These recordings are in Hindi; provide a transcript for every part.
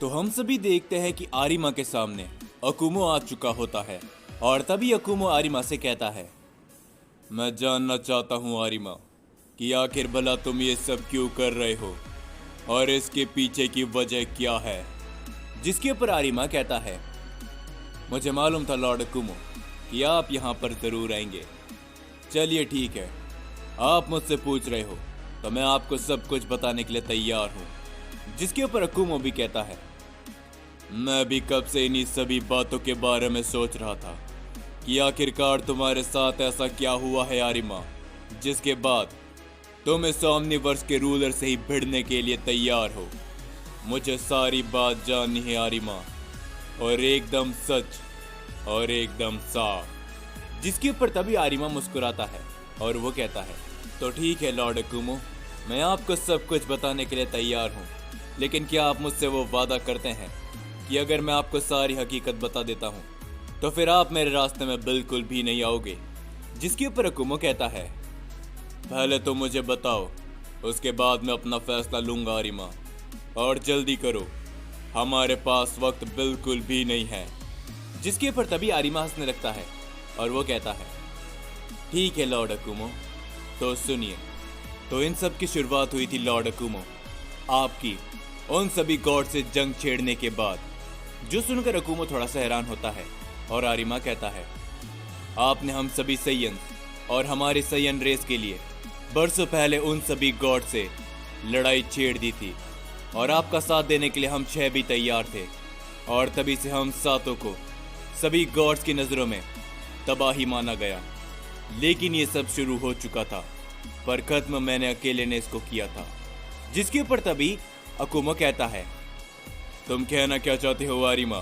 तो हम सभी देखते हैं कि आरिमा के सामने अकुमो आ चुका होता है और तभी अकुमो आरिमा से कहता है, मैं जानना चाहता हूँ आरिमा कि आखिर भला तुम ये सब क्यों कर रहे हो और इसके पीछे की वजह क्या है। जिसके ऊपर आरिमा कहता है, मुझे मालूम था लॉर्ड अकुमो कि आप यहाँ पर ज़रूर आएंगे। चलिए ठीक है, आप मुझसे पूछ रहे हो तो मैं आपको सब कुछ बताने के लिए तैयार हूँ। जिसके ऊपर अकुमो भी कहता है, मैं भी कब से इन्हीं सभी बातों के बारे में सोच रहा था कि आखिरकार तुम्हारे साथ ऐसा क्या हुआ है आरिमा, जिसके बाद तुम इस ओमनिवर्स के रूलर से ही भिड़ने के लिए तैयार हो। मुझे सारी बात जाननी है आरिमा, और एकदम सच और एकदम साफ। जिसके ऊपर तभी आरिमा मुस्कुराता है और वो कहता है, तो ठीक है लॉर्ड अकुमो, मैं आपको सब कुछ बताने के लिए तैयार हूँ, लेकिन क्या आप मुझसे वो वादा करते हैं कि अगर मैं आपको सारी हकीकत बता देता हूँ तो फिर आप मेरे रास्ते में बिल्कुल भी नहीं आओगे। जिसके ऊपर अकुमो कहता है, पहले तो मुझे बताओ, उसके बाद मैं अपना फैसला लूंगा आरिमा, और जल्दी करो, हमारे पास वक्त बिल्कुल भी नहीं है। जिसके ऊपर तभी आरिमा हंसने लगता है और वो कहता है, ठीक है लॉर्ड अकुमो, तो सुनिए। तो इन सब की शुरुआत हुई थी लॉर्ड अकुमो आपकी उन सभी गॉड से जंग छेड़ने के बाद। जो सुनकर अकुमो थोड़ा सा हैरान होता है और आरिमा कहता है, आपने हम सभी सैयन और हमारी सैयन रेस के लिए बरसों पहले उन सभी गॉड से लड़ाई छेड़ दी थी और आपका साथ देने के लिए हम 6 भी तैयार थे, और तभी से हम सातों को सभी गॉड्स की नज़रों में तबाही माना गया। लेकिन ये सब शुरू हो चुका था, पर खत्म मैंने अकेले ने इसको किया था। जिसके ऊपर तभी अकुमो कहता है, तुम कहना क्या चाहते हो आरिमा,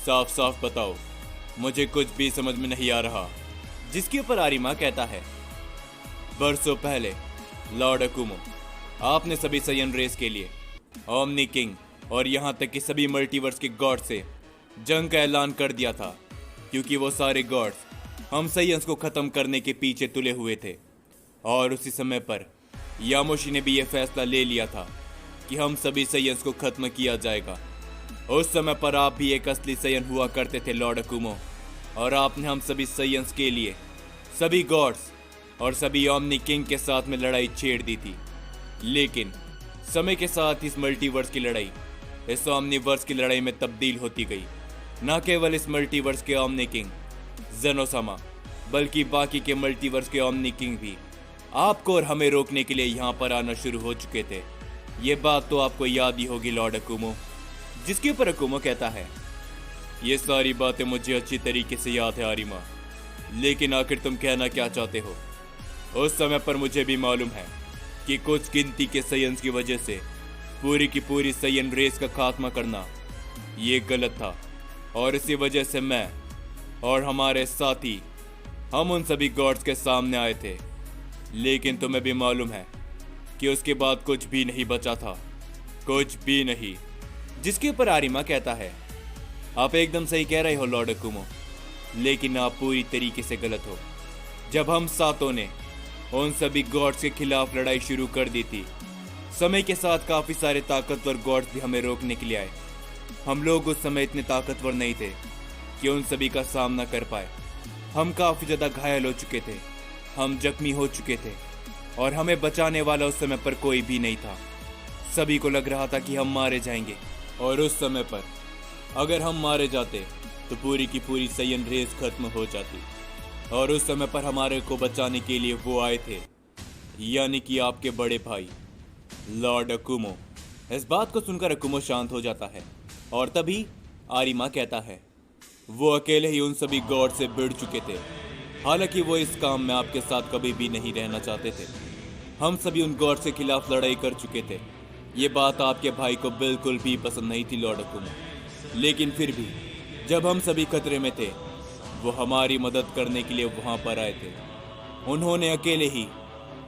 साफ साफ बताओ, मुझे कुछ भी समझ में नहीं आ रहा। जिसके ऊपर आरिमा कहता है, बरसों पहले लॉर्ड अकुमो आपने सभी सैयन रेस के लिए ओमनी किंग और यहाँ तक कि सभी मल्टीवर्स के गॉड से जंग का ऐलान कर दिया था, क्योंकि वो सारे गॉड्स हम सैयन्स को ख़त्म करने के पीछे तुले हुए थे। और उसी समय पर यामोशी ने भी ये फैसला ले लिया था कि हम सभी सैयन्स को ख़त्म किया जाएगा। उस समय पर आप भी एक असली सैयन हुआ करते थे लॉर्ड अकुमो, और आपने हम सभी सैयन्स के लिए सभी गॉड्स और सभी ओमनी किंग के साथ में लड़ाई छेड़ दी थी। लेकिन समय के साथ इस मल्टीवर्स की लड़ाई इस ओमनीवर्स की लड़ाई में तब्दील होती गई। न केवल इस मल्टीवर्स के ओमनी किंग जेनोसामा, बल्कि बाकी के मल्टीवर्स के ओमनी किंग भी आपको और हमें रोकने के लिए यहाँ पर आना शुरू हो चुके थे। ये बात तो आपको याद ही होगी लॉर्ड अकुमो। जिसके ऊपर अकुमो कहता है, ये सारी बातें मुझे अच्छी तरीके से याद है आरिमा, लेकिन आखिर तुम कहना क्या चाहते हो। उस समय पर मुझे भी मालूम है कि कुछ गिनती के सैयन्स की वजह से पूरी की पूरी सैयन रेस का खात्मा करना ये गलत था, और इसी वजह से मैं और हमारे साथी हम उन सभी गॉड्स के सामने आए थे। लेकिन तुम्हें भी मालूम है कि उसके बाद कुछ भी नहीं बचा था, कुछ भी नहीं। जिसके ऊपर आरिमा कहता है, आप एकदम सही कह रहे हो लॉर्ड अकुमो, लेकिन आप पूरी तरीके से गलत हो। जब हम सातों ने उन सभी गॉड्स के खिलाफ लड़ाई शुरू कर दी थी, समय के साथ काफ़ी सारे ताकतवर गॉड्स भी हमें रोकने के लिए आए। हम लोग उस समय इतने ताकतवर नहीं थे कि उन सभी का सामना कर पाए। हम काफ़ी ज़्यादा घायल हो चुके थे, हम जख्मी हो चुके थे, और हमें बचाने वाला उस समय पर कोई भी नहीं था। सभी को लग रहा था कि हम मारे जाएंगे, और उस समय पर अगर हम मारे जाते तो पूरी की पूरी सैयन रेस खत्म हो जाती। और उस समय पर हमारे को बचाने के लिए वो आए थे, यानी कि आपके बड़े भाई लॉर्ड अकुमो। इस बात को सुनकर अकुमो शांत हो जाता है, और तभी आरिमा कहता है, वो अकेले ही उन सभी गॉड से भिड़ चुके थे। हालांकि वो इस काम में आपके साथ कभी भी नहीं रहना चाहते थे। हम सभी उन गॉड के खिलाफ लड़ाई कर चुके थे। ये बात आपके भाई को बिल्कुल भी पसंद नहीं थी लॉर्ड अकुमो, लेकिन फिर भी जब हम सभी खतरे में थे, वो हमारी मदद करने के लिए वहाँ पर आए थे। उन्होंने अकेले ही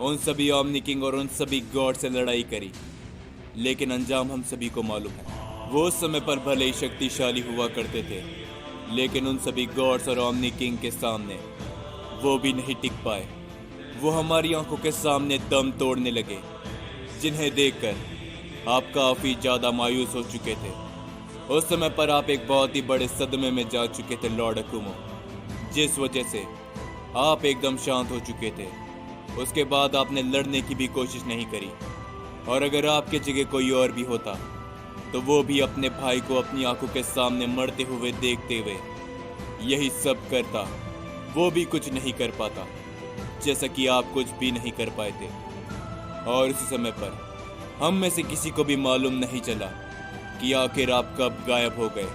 उन सभी ओमनी किंग और उन सभी गॉड से लड़ाई करी, लेकिन अंजाम हम सभी को मालूम है। वो उस समय पर भले ही शक्तिशाली हुआ करते थे, लेकिन उन सभी गॉड्स और ओमनी किंग के सामने वो भी नहीं टिक पाए। वो हमारी आंखों के सामने दम तोड़ने लगे, जिन्हें देखकर आप काफ़ी ज़्यादा मायूस हो चुके थे। उस समय पर आप एक बहुत ही बड़े सदमे में जा चुके थे लॉर्ड अकुमो, जिस वजह से आप एकदम शांत हो चुके थे। उसके बाद आपने लड़ने की भी कोशिश नहीं करी, और अगर आपके जगह कोई और भी होता तो वो भी अपने भाई को अपनी आंखों के सामने मरते हुए देखते हुए यही सब करता। वो भी कुछ नहीं कर पाता, जैसा कि आप कुछ भी नहीं कर पाए थे। और उसी समय पर हम में से किसी को भी मालूम नहीं चला कि आखिर आप कब गायब हो गए।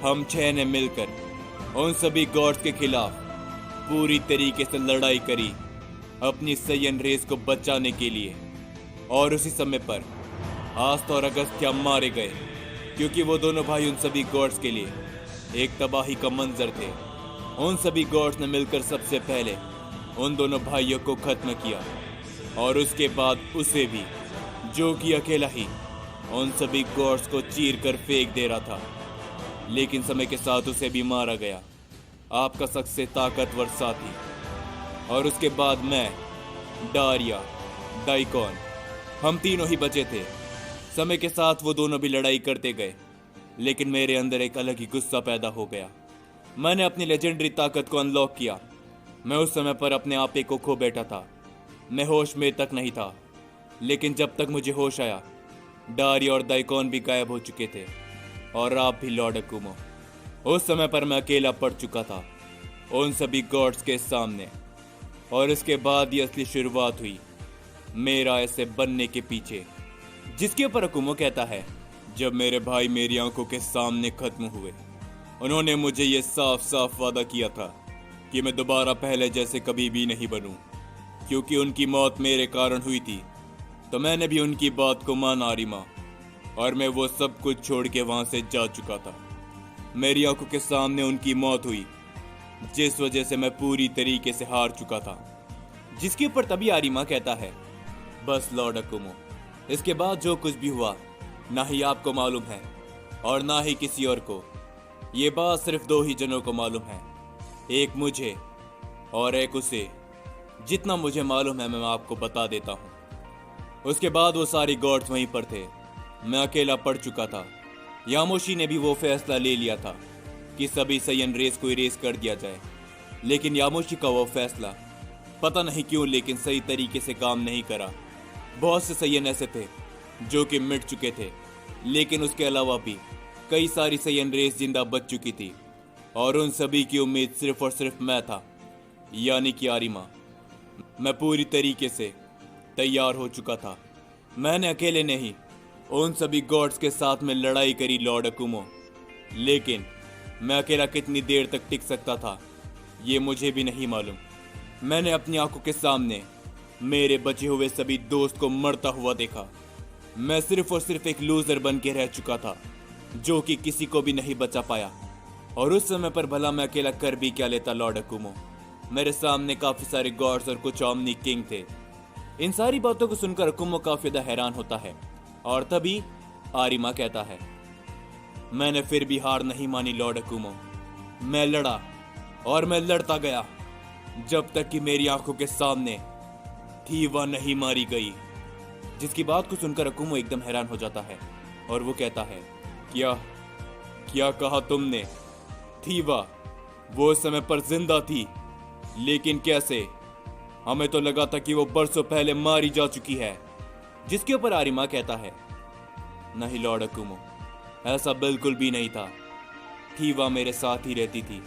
हम 6 ने मिलकर उन सभी गॉड्स के खिलाफ पूरी तरीके से लड़ाई करी अपनी सैयन रेस को बचाने के लिए। और उसी समय पर आस्था और अगस्त्या मारे गए, क्योंकि वो दोनों भाई उन सभी गॉड्स के लिए एक तबाही का मंजर थे। उन सभी गॉड्स ने मिलकर सबसे पहले उन दोनों भाइयों को खत्म किया, और उसके बाद उसे भी, जो कि अकेला ही उन सभी गॉड्स को चीर कर फेंक दे रहा था। लेकिन समय के साथ उसे भी मारा गया, आपका सबसे ताकतवर साथी। और उसके बाद मैं, डारिया, दाइकॉन, हम तीनों ही बचे थे। समय के साथ वो दोनों भी लड़ाई करते गए, लेकिन मेरे अंदर एक अलग ही गुस्सा पैदा हो गया। मैंने अपनी लेजेंडरी ताकत को अनलॉक किया। मैं उस समय पर अपने आपे को खो बैठा था। मैं होश में तक नहीं था, लेकिन जब तक मुझे होश आया, डारिया और दाइकॉन भी गायब हो चुके थे, और आप भी लॉर्ड अकुमो। उस समय पर मैं अकेला पड़ चुका था उन सभी गॉड्स के सामने। और इसके बाद ये असली शुरुआत हुई मेरा ऐसे बनने के पीछे, जिसके ऊपर अकुमो कहता है, जब मेरे भाई मेरी आंखों के सामने खत्म हुए, उन्होंने मुझे ये साफ साफ वादा किया था कि मैं दोबारा पहले जैसे कभी भी नहीं बनूं। क्योंकि उनकी मौत मेरे कारण हुई थी, तो मैंने भी उनकी बात को माना आरिमा, और मैं वो सब कुछ छोड़ के वहां से जा चुका था। मेरी आंखों के सामने उनकी मौत हुई, जिस वजह से मैं पूरी तरीके से हार चुका था। जिसके ऊपर तभी आरिमा कहता है, बस लॉर्ड अकुमो, इसके बाद जो कुछ भी हुआ ना ही आपको मालूम है और ना ही किसी और को। ये बात सिर्फ 2 ही जनों को मालूम है, एक मुझे और एक उसे। जितना मुझे मालूम है मैं आपको बता देता हूँ। उसके बाद वो सारी गॉड्स वहीं पर थे, मैं अकेला पड़ चुका था। यामोशी ने भी वो फैसला ले लिया था कि सभी सैयन रेस को इरेज कर दिया जाए, लेकिन यामोशी का वो फैसला पता नहीं क्यों लेकिन सही तरीके से काम नहीं करा। बहुत से सैयन ऐसे थे जो कि मिट चुके थे, लेकिन उसके अलावा भी कई सारी सैयन रेस जिंदा बच चुकी थी, और उन सभी की उम्मीद सिर्फ और सिर्फ मैं था, यानी कि आरिमा। मैं पूरी तरीके से तैयार हो चुका था। मैंने अकेले नहीं उन सभी गॉड्स के साथ में लड़ाई करी लॉर्ड अकुमो, लेकिन मैं अकेला कितनी देर तक टिक सकता था ये मुझे भी नहीं मालूम। मैंने अपनी आंखों के सामने मेरे बचे हुए सभी दोस्त को मरता हुआ देखा। मैं सिर्फ और सिर्फ एक लूजर बन के रह चुका था, जो कि किसी को भी नहीं बचा पाया। और उस समय पर भला मैं अकेला कर भी क्या लेता लॉर्ड अकुमो। मेरे सामने काफी सारे गॉड्स और कुछ ओमनी किंग थे। इन सारी बातों को सुनकर अकुमो काफी ज्यादा हैरान होता है, और तभी आरिमा कहता है, मैंने फिर भी हार नहीं मानी लॉर्ड अकुमो। मैं लड़ा और मैं लड़ता गया जब तक कि मेरी आंखों के सामने थीवा नहीं मारी गई। जिसकी बात को सुनकर अकुमो एकदम हैरान हो जाता है, और वो कहता है, क्या क्या कहा तुमने? थीवा वो उस समय पर जिंदा थी, लेकिन कैसे? हमें तो लगा था कि वो बरसों पहले मारी जा चुकी है। जिसके ऊपर आरिमा कहता है, नहीं लॉर्ड अकुमो, ऐसा बिल्कुल भी नहीं था। थीवा मेरे साथ ही रहती थी।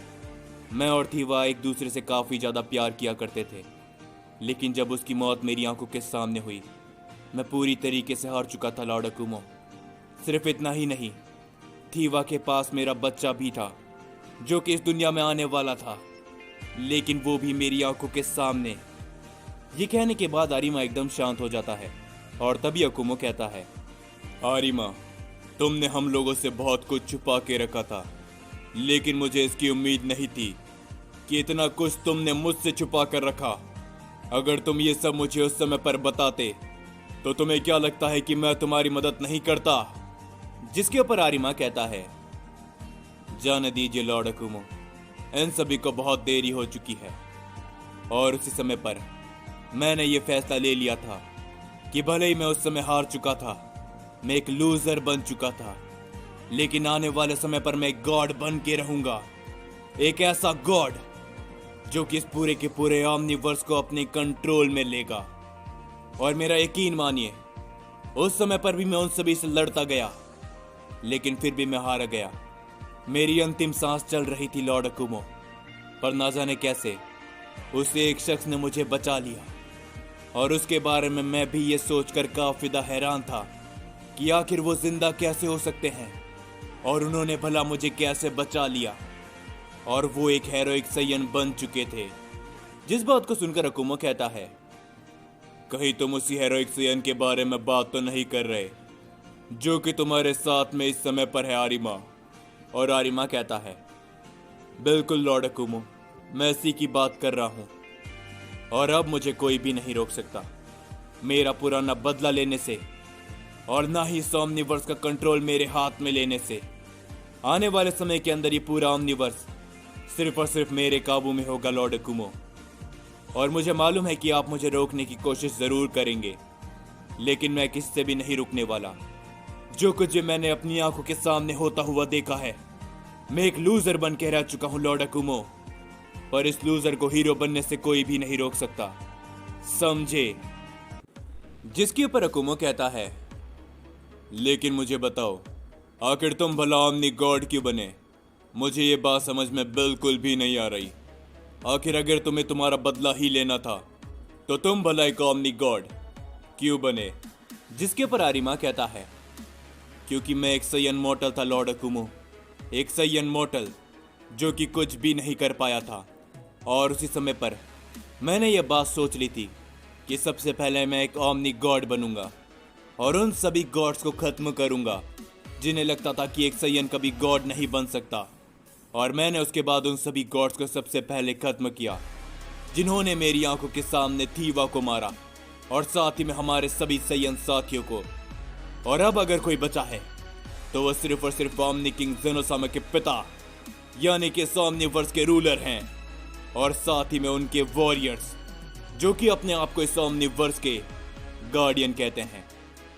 मैं और थीवा एक दूसरे से काफ़ी ज़्यादा प्यार किया करते थे, लेकिन जब उसकी मौत मेरी आंखों के सामने हुई, मैं पूरी तरीके से हार चुका था लॉर्ड अकुमो। सिर्फ इतना ही नहीं, थीवा के पास मेरा बच्चा भी था, जो कि इस दुनिया में आने वाला था, लेकिन वो भी मेरी आंखों के सामने। ये कहने के बाद आरिमा एकदम शांत हो जाता है, और तभी अकुमो कहता है, आरिमा, तुमने हम लोगों से बहुत कुछ छुपा के रखा था, लेकिन मुझे इसकी उम्मीद नहीं थी कि इतना कुछ तुमने मुझसे छुपा कर रखा। अगर तुम ये सब मुझे उस समय पर बताते तो तुम्हें क्या लगता है कि मैं तुम्हारी मदद नहीं करता? जिसके ऊपर आरिमा कहता है, जाने दीजिए लॉर्ड अकुमो, इन सभी को बहुत देरी हो चुकी है। और उसी समय पर मैंने ये फैसला ले लिया था कि भले ही मैं उस समय हार चुका था, मैं एक लूजर बन चुका था, लेकिन आने वाले समय पर मैं एक गॉड बन के रहूंगा। एक ऐसा गॉड जो कि इस पूरे के पूरे ओमनिवर्स को अपने कंट्रोल में लेगा। और मेरा यकीन मानिए, उस समय पर भी मैं उन सभी से लड़ता गया, लेकिन फिर भी मैं हार गया। मेरी अंतिम सांस चल रही थी लॉर्ड अकुमो, पर ना जाने कैसे उसे एक शख्स ने मुझे बचा लिया। और उसके बारे में मैं भी ये सोचकर काफी हैरान था कि आखिर वो जिंदा कैसे हो सकते हैं और उन्होंने भला मुझे कैसे बचा लिया। और वो एक हेरोइक सैयन बन चुके थे। जिस बात को सुनकर अकुमो कहता है, कहीं तुम उसी हेरोइक सैयन के बारे में बात तो नहीं कर रहे जो कि तुम्हारे साथ में इस समय पर है आरिमा? और आरिमा कहता है, बिल्कुल लॉर्ड अकुमो, मैं इसी की बात कर रहा हूं। और अब मुझे कोई भी नहीं रोक सकता मेरा पुराना बदला लेने से, और ना ही इस ओमनिवर्स का कंट्रोल मेरे हाथ में लेने से। आने वाले समय के अंदर ये पूरा ओमनिवर्स सिर्फ और सिर्फ मेरे काबू में होगा लॉर्ड अकुमो। और मुझे मालूम है कि आप मुझे रोकने की कोशिश जरूर करेंगे, लेकिन मैं किसी से भी नहीं रुकने वाला। जो कुछ भी मैंने अपनी आंखों के सामने होता हुआ देखा है, मैं एक लूजर बन के रह चुका हूं लॉर्ड अकुमो। पर इस लूजर को हीरो बनने से कोई भी नहीं रोक सकता, समझे? जिसके ऊपर अकुमो कहता है, लेकिन मुझे बताओ, आखिर तुम भला ओमनी गॉड क्यों बने? मुझे ये बात समझ में बिल्कुल भी नहीं आ रही। आखिर अगर तुम्हें तुम्हारा बदला ही लेना था तो तुम भला एक ओमनी गॉड क्यों बने? जिसके ऊपर आरिमा कहता है, क्योंकि मैं एक सैयन मॉर्टल था लॉर्ड अकुमो, एक सैयन मॉर्टल जो कि कुछ भी नहीं कर पाया था। और उसी समय पर मैंने ये बात सोच ली थी कि सबसे पहले मैं एक ओमनी गॉड बनूंगा और उन सभी गॉड्स को खत्म करूंगा जिन्हें लगता था कि एक सैयन कभी गॉड नहीं बन सकता। और मैंने उसके बाद उन सभी गॉड्स को सबसे पहले खत्म किया जिन्होंने मेरी आंखों के सामने थीवा को मारा, और साथ ही में हमारे सभी सैयन साथियों को। और अब अगर कोई बचा है तो वह सिर्फ और सिर्फ ओमनी किंग जेनोसामा के पिता यानी कि ओमनिवर्स के रूलर हैं, और साथ ही में उनके वॉरियर्स जो कि अपने आप को इस ओमनिवर्स के गार्डियन कहते हैं।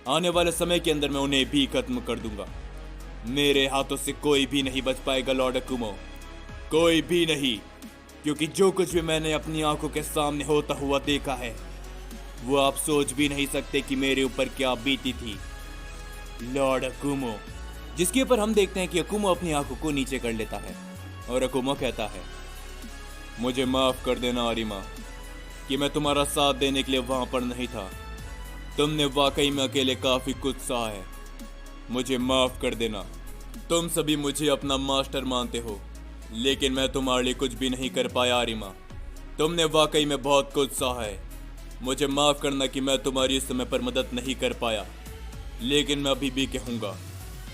आने वाले समय के अंदर मैं उन्हें भी खत्म कर दूंगा। मेरे हाथों से कोई भी नहीं बच पाएगा लॉर्ड अकुमो, कोई भी नहीं, क्योंकि जो कुछ भी मैंने अपनी आंखों के सामने होता हुआ देखा है वो आप सोच भी नहीं सकते कि मेरे ऊपर क्या बीती थी लॉर्ड अकुमो। जिसके ऊपर हम देखते हैं कि अकुमो अपनी आंखों को नीचे कर लेता है और अकुमो कहता है, मुझे माफ कर देना आरिमा कि मैं तुम्हारा साथ देने के लिए वहां पर नहीं था। तुमने वाकई में अकेले काफी कुछ सहा है, मुझे माफ कर देना। तुम सभी मुझे अपना मास्टर मानते हो, लेकिन मैं तुम्हारे लिए कुछ भी नहीं कर पाया आरिमा। तुमने वाकई में बहुत कुछ सहा है, मुझे माफ करना कि मैं तुम्हारी इस समय पर मदद नहीं कर पाया। लेकिन मैं अभी भी कहूँगा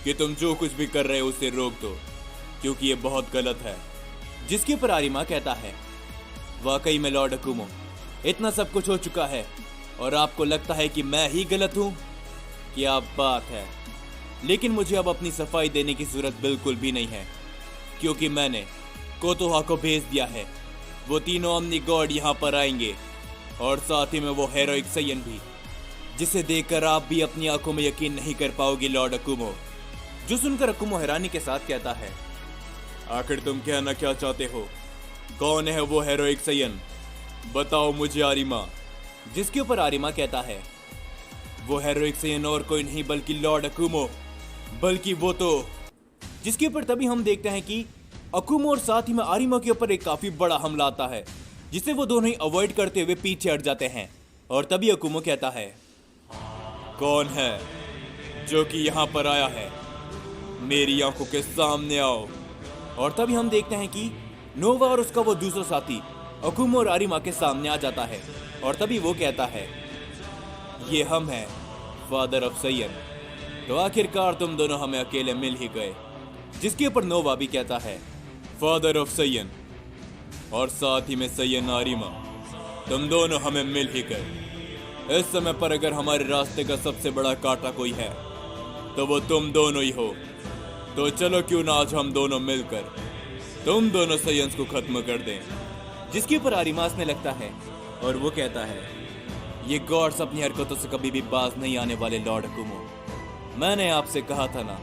कि तुम जो कुछ भी कर रहे हो उसे रोक दो, क्योंकि ये बहुत गलत है। जिसके ऊपर आरिमा कहता है, वाकई में लॉर्ड अकुमो, इतना सब कुछ हो चुका है और आपको लगता है कि मैं ही गलत हूँ? क्या बात है। लेकिन मुझे अब अपनी सफाई देने की जरूरत बिल्कुल भी नहीं है, क्योंकि मैंने कोतोहा को भेज दिया है। वो तीनों ओमनी गॉड यहाँ पर आएंगे, और साथ ही में वो हेरोइक सैयन भी, जिसे देखकर आप भी अपनी आंखों में यकीन नहीं कर पाओगे लॉर्ड अकुमो। जो सुनकर अकुमो हैरानी के साथ कहता है, आखिर तुम कहना क्या चाहते हो? कौन है वो हेरोइक सैयन? बताओ मुझे आरिमा। जिसके ऊपर आरिमा कहता है, वो हेरोइक सैयन और कोई नहीं बल्कि लॉर्ड अकुमो, बल्कि वो तो। जिसके ऊपर तभी हम देखते हैं कि अकुमो और साथ ही में आरिमा के ऊपर एक काफी बड़ा हमला आता है, जिसे वो दोनों ही अवॉइड करते हुए पीछे हट जाते हैं। और तभी अकुमो कहता है, कौन है जो कि यहाँ पर आया है? मेरी आंखों के सामने आओ। और तभी हम देखते हैं कि नोवा और उसका वो दूसरा साथी अकुमो और आरिमा के सामने आ जाता है। और तभी वो कहता है, ये हम हैं, फादर ऑफ सैयन। तो आखिरकार तुम दोनों हमें अकेले मिल ही गए। जिसके ऊपर नोवा भी कहता है, फादर ऑफ सैयन और साथ ही में सैयन आरिमा, तुम दोनों हमें मिल ही गए। इस समय पर अगर हमारे रास्ते का सबसे बड़ा कांटा कोई है तो वो तुम दोनों ही हो। तो चलो क्यों ना आज हम दोनों मिलकर तुम दोनों सैयन्स को खत्म कर दें। जिसके ऊपर आरिमा हंसने लगता है और वो कहता है, ये गॉड्स अपनी हरकतों से कभी भी बाज नहीं आने वाले लॉर्ड अकुमो। मैंने आपसे कहा था ना,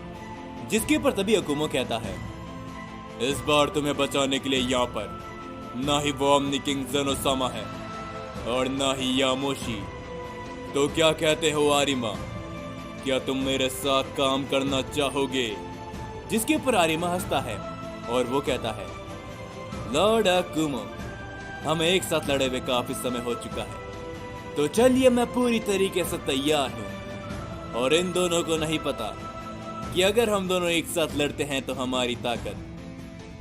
जिसके पर तभी अकुमो कहता है, इस बार तुम्हें बचाने के लिए यहाँ पर ना ही वो ओमनी किंग ज़ेनोसामा है और ना ही यामोशी। तो क्या कहते हो आरिमा, क्या तुम मेरे साथ काम करना चाहोगे? जिसके पर आरिमा हंसता है और वो कहता है, लॉर्ड अकुमो, हमें एक साथ लड़े हुए काफी समय हो चुका है, तो चलिए मैं पूरी तरीके से तैयार हूँ। और इन दोनों को नहीं पता कि अगर हम दोनों एक साथ लड़ते हैं तो हमारी ताकत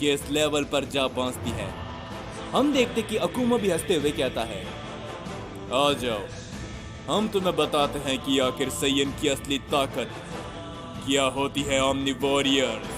किस लेवल पर जा पहुंचती है। हम देखते कि अकुमो भी हंसते हुए कहता है, आ जाओ, हम तुम्हें बताते हैं कि आखिर सैयन की असली ताकत क्या होती है ओमनी वॉरियर्स।